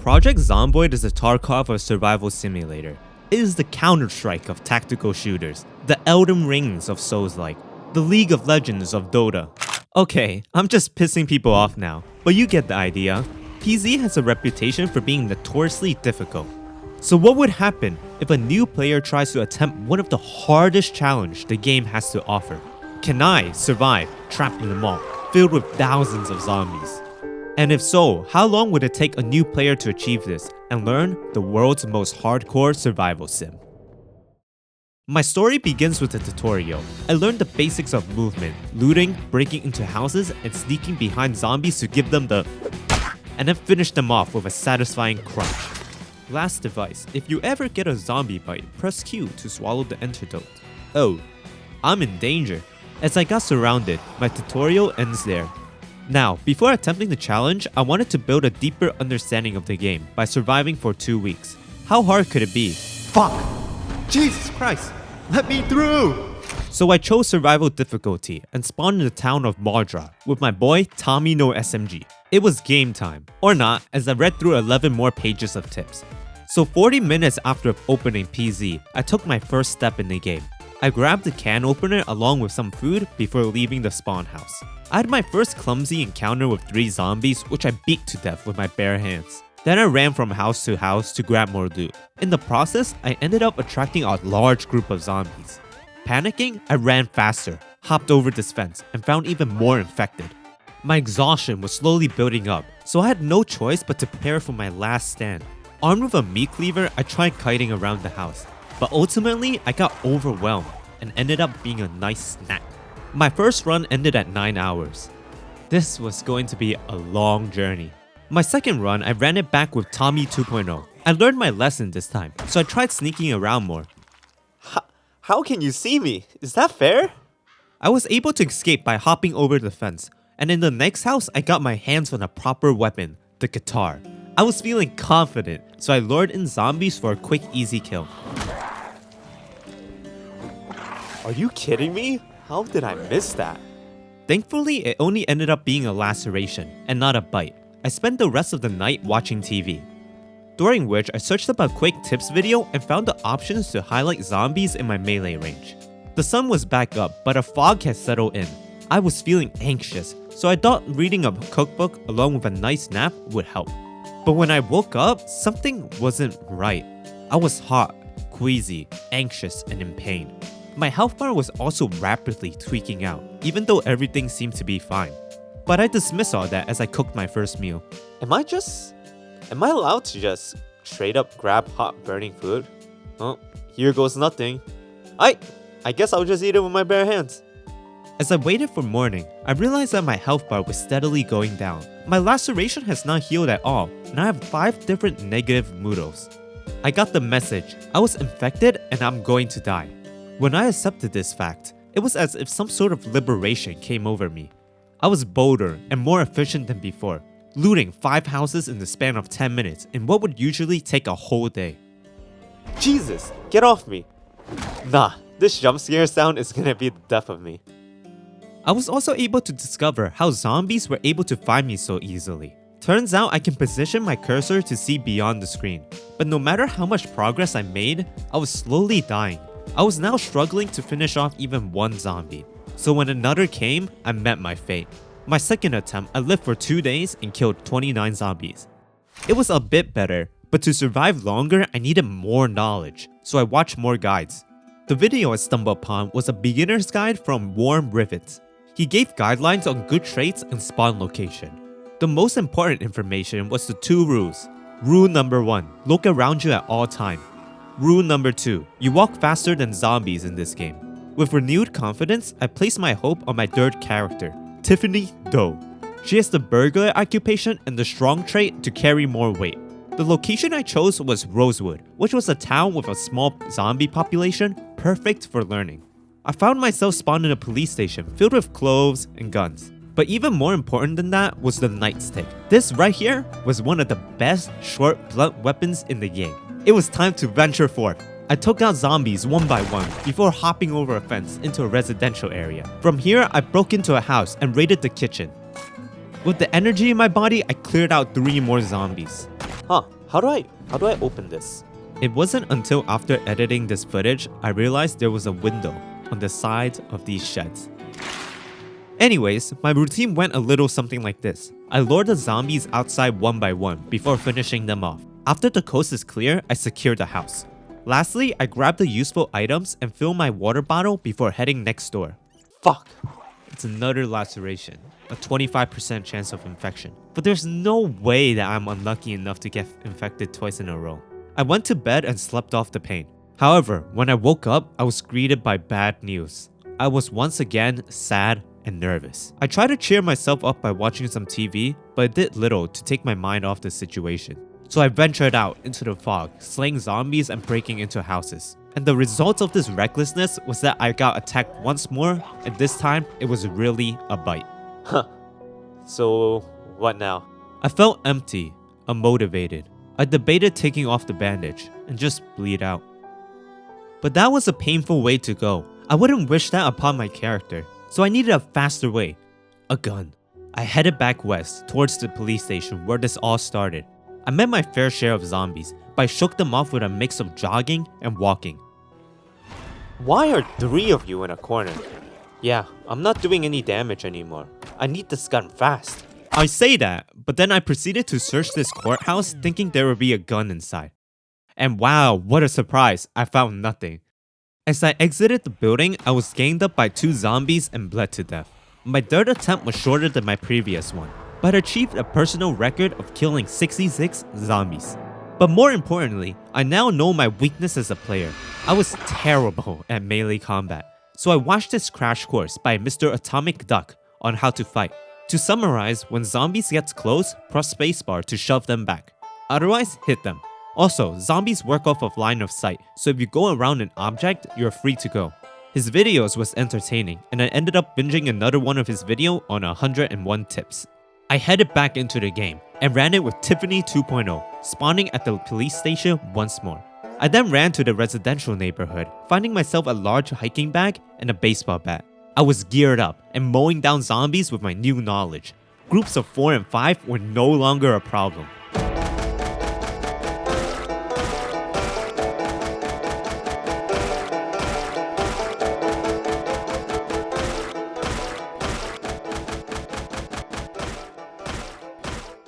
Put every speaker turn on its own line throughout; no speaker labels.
Project Zomboid is the Tarkov of survival simulator. It is the Counter-Strike of tactical shooters, the Elden Rings of Souls-like, the League of Legends of Dota. Okay, I'm just pissing people off now, but you get the idea. PZ has a reputation for being notoriously difficult. So what would happen if a new player tries to attempt one of the hardest challenges the game has to offer? Can I survive trapped in a mall filled with thousands of zombies? And if so, how long would it take a new player to achieve this and learn the world's most hardcore survival sim? My story begins with a tutorial. I learned the basics of movement, looting, breaking into houses, and sneaking behind zombies to give them the and then finish them off with a satisfying crunch. Last device, if you ever get a zombie bite, press Q to swallow the antidote. Oh, I'm in danger. As I got surrounded, my tutorial ends there. Now, before attempting the challenge, I wanted to build a deeper understanding of the game by surviving for 2 weeks. How hard could it be? Fuck! Jesus Christ! Let me through! So I chose survival difficulty and spawned in the town of Madra with my boy Tommy No SMG. It was game time. Or not, as I read through 11 more pages of tips. So 40 minutes after opening PZ, I took my first step in the game. I grabbed the can opener along with some food before leaving the spawn house. I had my first clumsy encounter with 3 zombies which I beat to death with my bare hands. Then I ran from house to house to grab more loot. In the process, I ended up attracting a large group of zombies. Panicking, I ran faster, hopped over this fence, and found even more infected. My exhaustion was slowly building up, so I had no choice but to prepare for my last stand. Armed with a meat cleaver, I tried kiting around the house. But ultimately, I got overwhelmed and ended up being a nice snack. My first run ended at 9 hours. This was going to be a long journey. My second run, I ran it back with Tommy 2.0. I learned my lesson this time, so I tried sneaking around more. How can you see me? Is that fair? I was able to escape by hopping over the fence, and in the next house, I got my hands on a proper weapon, the guitar. I was feeling confident, so I lured in zombies for a quick, easy kill. Are you kidding me? How did I miss that? Thankfully, it only ended up being a laceration and not a bite. I spent the rest of the night watching TV. During which I searched up a quick tips video and found the options to highlight zombies in my melee range. The sun was back up, but a fog had settled in. I was feeling anxious, so I thought reading a cookbook along with a nice nap would help. But when I woke up, something wasn't right. I was hot, queasy, anxious, and in pain. My health bar was also rapidly tweaking out, even though everything seemed to be fine. But I dismissed all that as I cooked my first meal. Am I allowed to just straight up grab hot burning food? Oh, here goes nothing. I guess I'll just eat it with my bare hands. As I waited for morning, I realized that my health bar was steadily going down. My laceration has not healed at all, and I have 5 different negative moodles. I got the message. I was infected and I'm going to die. When I accepted this fact, it was as if some sort of liberation came over me. I was bolder and more efficient than before, looting 5 houses in the span of 10 minutes in what would usually take a whole day. Jesus, get off me! Nah, this jump scare sound is gonna be the death of me. I was also able to discover how zombies were able to find me so easily. Turns out I can position my cursor to see beyond the screen, but no matter how much progress I made, I was slowly dying. I was now struggling to finish off even one zombie. So when another came, I met my fate. My second attempt, I lived for 2 days and killed 29 zombies. It was a bit better, but to survive longer, I needed more knowledge, so I watched more guides. The video I stumbled upon was a beginner's guide from Warm Rivets. He gave guidelines on good traits and spawn location. The most important information was the 2 rules. Rule number 1, look around you at all times. Rule number 2, you walk faster than zombies in this game. With renewed confidence, I placed my hope on my third character, Tiffany Doe. She has the burglar occupation and the strong trait to carry more weight. The location I chose was Rosewood, which was a town with a small zombie population, perfect for learning. I found myself spawned in a police station filled with clothes and guns. But even more important than that was the nightstick. This right here was one of the best short blunt weapons in the game. It was time to venture forth. I took out zombies one by one before hopping over a fence into a residential area. From here, I broke into a house and raided the kitchen. With the energy in my body, I cleared out 3 more zombies. Huh, how do I open this? It wasn't until after editing this footage I realized there was a window on the side of these sheds. Anyways, my routine went a little something like this. I lured the zombies outside one by one before finishing them off. After the coast is clear, I secure the house. Lastly, I grab the useful items and fill my water bottle before heading next door. Fuck! It's another laceration, a 25% chance of infection. But there's no way that I'm unlucky enough to get infected twice in a row. I went to bed and slept off the pain. However, when I woke up, I was greeted by bad news. I was once again sad and nervous. I tried to cheer myself up by watching some TV, but it did little to take my mind off the situation. So I ventured out into the fog, slaying zombies and breaking into houses. And the result of this recklessness was that I got attacked once more, and this time it was really a bite. Huh. So, what now? I felt empty, unmotivated. I debated taking off the bandage and just bleed out. But that was a painful way to go. I wouldn't wish that upon my character, so I needed a faster way. A gun. I headed back west, towards the police station where this all started. I met my fair share of zombies, but I shook them off with a mix of jogging and walking. Why are 3 of you in a corner? Yeah, I'm not doing any damage anymore. I need this gun fast. I say that, but then I proceeded to search this courthouse thinking there would be a gun inside. And wow, what a surprise, I found nothing. As I exited the building, I was ganged up by 2 zombies and bled to death. My third attempt was shorter than my previous one, but achieved a personal record of killing 66 zombies. But more importantly, I now know my weakness as a player. I was terrible at melee combat, so I watched this crash course by Mr. Atomic Duck on how to fight. To summarize, when zombies get close, press spacebar to shove them back. Otherwise, hit them. Also, zombies work off of line of sight, so if you go around an object, you're free to go. His videos was entertaining, and I ended up binging another one of his video on 101 tips. I headed back into the game, and ran it with Tiffany 2.0, spawning at the police station once more. I then ran to the residential neighborhood, finding myself a large hiking bag and a baseball bat. I was geared up and mowing down zombies with my new knowledge. Groups of 4 and 5 were no longer a problem.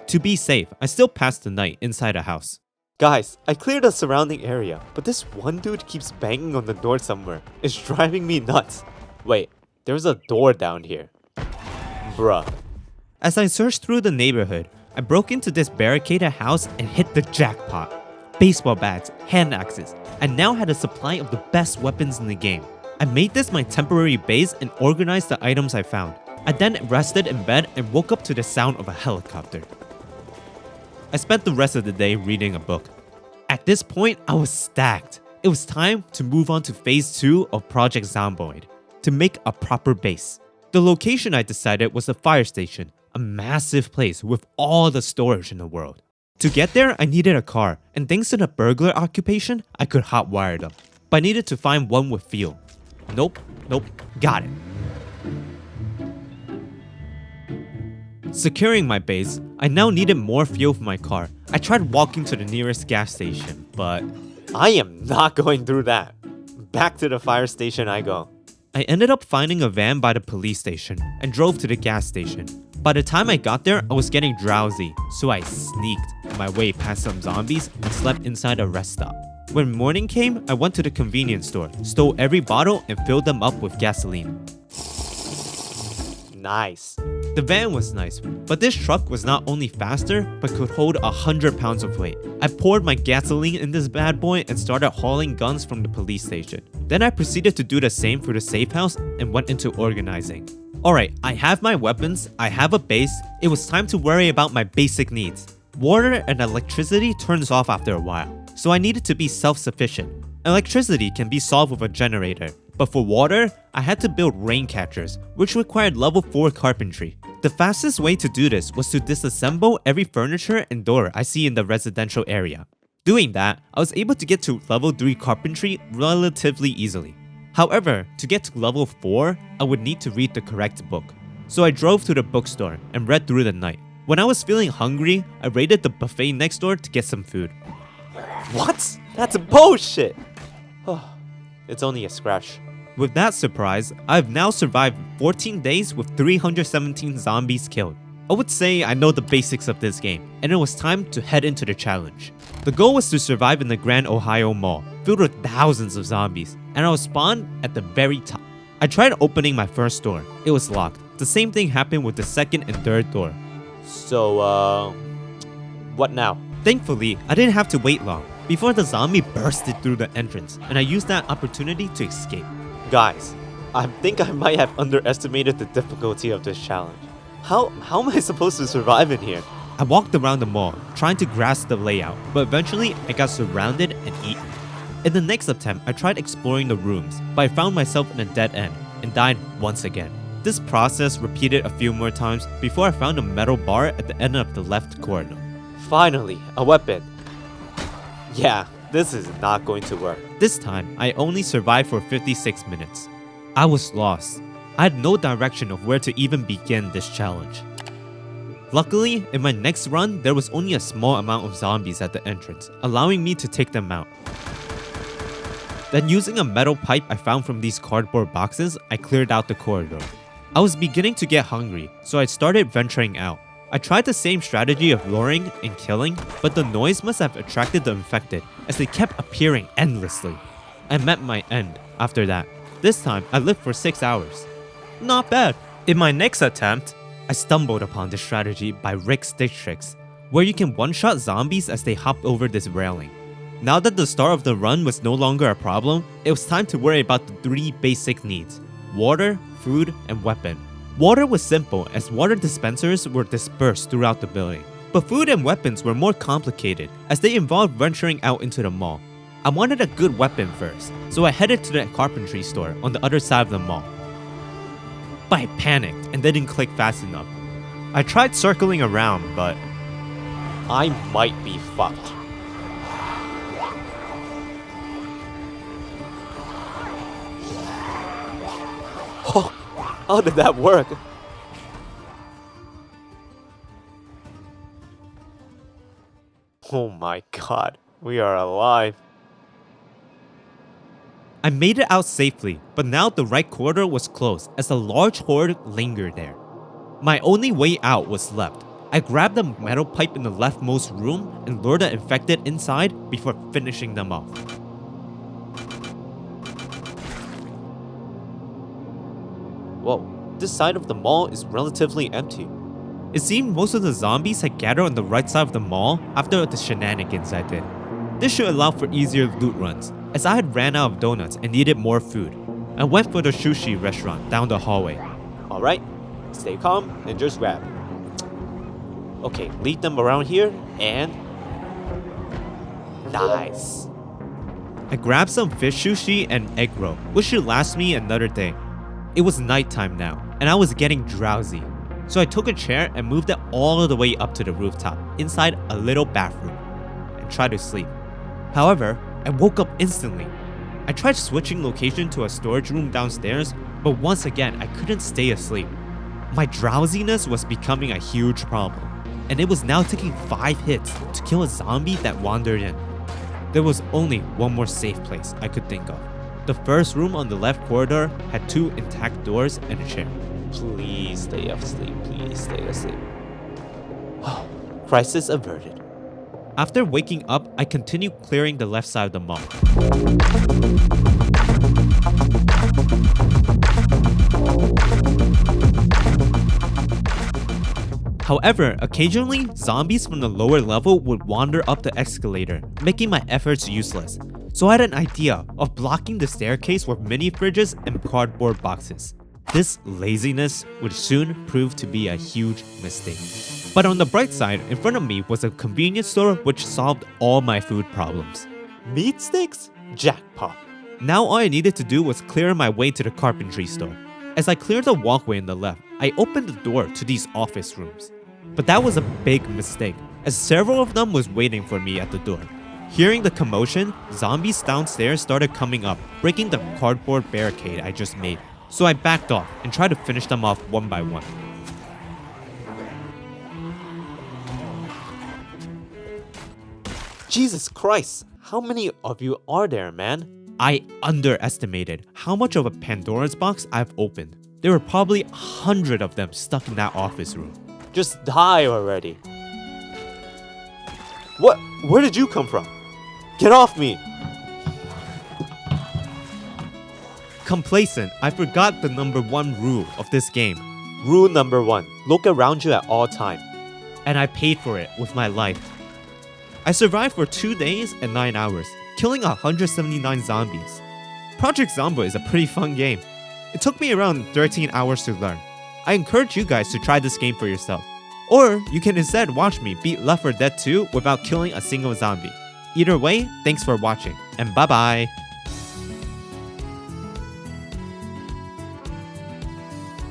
To be safe, I still passed the night inside a house. Guys, I cleared the surrounding area, but this one dude keeps banging on the door somewhere. It's driving me nuts. Wait, there's a door down here. Bruh. As I searched through the neighborhood, I broke into this barricaded house and hit the jackpot. Baseball bats, hand axes. I now had a supply of the best weapons in the game. I made this my temporary base and organized the items I found. I then rested in bed and woke up to the sound of a helicopter. I spent the rest of the day reading a book. At this point, I was stacked. It was time to move on to phase 2 of Project Zomboid, to make a proper base. The location I decided was the fire station, a massive place with all the storage in the world. To get there, I needed a car, and thanks to the burglar occupation, I could hotwire them. But I needed to find one with fuel. Nope, got it. Securing my base, I now needed more fuel for my car. I tried walking to the nearest gas station, but I am not going through that. Back to the fire station I go. I ended up finding a van by the police station and drove to the gas station. By the time I got there, I was getting drowsy, so I sneaked my way past some zombies and slept inside a rest stop. When morning came, I went to the convenience store, stole every bottle and filled them up with gasoline. Nice. The van was nice, but this truck was not only faster, but could hold 100 pounds of weight. I poured my gasoline in this bad boy and started hauling guns from the police station. Then I proceeded to do the same for the safe house and went into organizing. Alright, I have my weapons, I have a base, it was time to worry about my basic needs. Water and electricity turns off after a while, so I needed to be self-sufficient. Electricity can be solved with a generator, but for water, I had to build rain catchers, which required level 4 carpentry. The fastest way to do this was to disassemble every furniture and door I see in the residential area. Doing that, I was able to get to level 3 carpentry relatively easily. However, to get to level 4, I would need to read the correct book. So I drove to the bookstore and read through the night. When I was feeling hungry, I raided the buffet next door to get some food.
What? That's bullshit! It's only a scratch.
With that surprise, I've now survived 14 days with 317 zombies killed. I would say I know the basics of this game, and it was time to head into the challenge. The goal was to survive in the Grand Ohio Mall, filled with thousands of zombies, and I was spawned at the very top. I tried opening my first door. It was locked. The same thing happened with the second and third door.
So, what now?
Thankfully, I didn't have to wait long before the zombie bursted through the entrance, and I used that opportunity to escape.
Guys, I think I might have underestimated the difficulty of this challenge. How am I supposed to survive in here?
I walked around the mall, trying to grasp the layout, but eventually I got surrounded and eaten. In the next attempt, I tried exploring the rooms, but I found myself in a dead end and died once again. This process repeated a few more times before I found a metal bar at the end of the left corridor.
Finally, a weapon. Yeah, this is not going to work.
This time, I only survived for 56 minutes. I was lost. I had no direction of where to even begin this challenge. Luckily, in my next run, there was only a small amount of zombies at the entrance, allowing me to take them out. Then using a metal pipe I found from these cardboard boxes, I cleared out the corridor. I was beginning to get hungry, so I started venturing out. I tried the same strategy of luring and killing, but the noise must have attracted the infected, as they kept appearing endlessly. I met my end after that. This time, I lived for 6 hours. Not bad. In my next attempt, I stumbled upon this strategy by Rick's Stitch Tricks, where you can one-shot zombies as they hop over this railing. Now that the start of the run was no longer a problem, it was time to worry about the 3 basic needs: water, food, and weapon. Water was simple as water dispensers were dispersed throughout the building, but food and weapons were more complicated as they involved venturing out into the mall. I wanted a good weapon first, so I headed to the carpentry store on the other side of the mall. But I panicked and didn't click fast enough. I tried circling around, but
I might be fucked. Oh, how did that work? Oh my god, we are alive.
I made it out safely, but now the right corridor was closed as a large horde lingered there. My only way out was left. I grabbed the metal pipe in the leftmost room and lured the infected inside before finishing them off.
Whoa, this side of the mall is relatively empty.
It seemed most of the zombies had gathered on the right side of the mall after the shenanigans I did. This should allow for easier loot runs, as I had ran out of donuts and needed more food. I went for the sushi restaurant down the hallway.
Alright, stay calm and just grab. Okay, lead them around here and... Nice.
I grabbed some fish sushi and egg roll, which should last me another day. It was nighttime now, and I was getting drowsy. So I took a chair and moved it all the way up to the rooftop, inside a little bathroom, and tried to sleep. However, I woke up instantly. I tried switching location to a storage room downstairs, but once again, I couldn't stay asleep. My drowsiness was becoming a huge problem, and it was now taking 5 hits to kill a zombie that wandered in. There was only one more safe place I could think of. The first room on the left corridor had 2 intact doors and a chair.
Please stay asleep, please stay asleep. Crisis averted.
After waking up, I continued clearing the left side of the mall. However, occasionally, zombies from the lower level would wander up the escalator, making my efforts useless. So I had an idea of blocking the staircase with mini fridges and cardboard boxes. This laziness would soon prove to be a huge mistake. But on the bright side, in front of me was a convenience store which solved all my food problems.
Meat sticks? Jackpot.
Now all I needed to do was clear my way to the carpentry store. As I cleared the walkway on the left, I opened the door to these office rooms. But that was a big mistake, as several of them was waiting for me at the door. Hearing the commotion, zombies downstairs started coming up, breaking the cardboard barricade I just made. So I backed off and tried to finish them off one by one.
Jesus Christ, how many of you are there, man?
I underestimated how much of a Pandora's box I've opened. There were probably 100 of them stuck in that office room.
Just die already. What? Where did you come from? Get off me!
Complacent, I forgot the number 1 rule of this game.
Rule number 1, look around you at all time.
And I paid for it with my life. I survived for 2 days and 9 hours, killing 179 zombies. Project Zomboid is a pretty fun game. It took me around 13 hours to learn. I encourage you guys to try this game for yourself. Or you can instead watch me beat Left 4 Dead 2 without killing a single zombie. Either way, thanks for watching, and bye bye!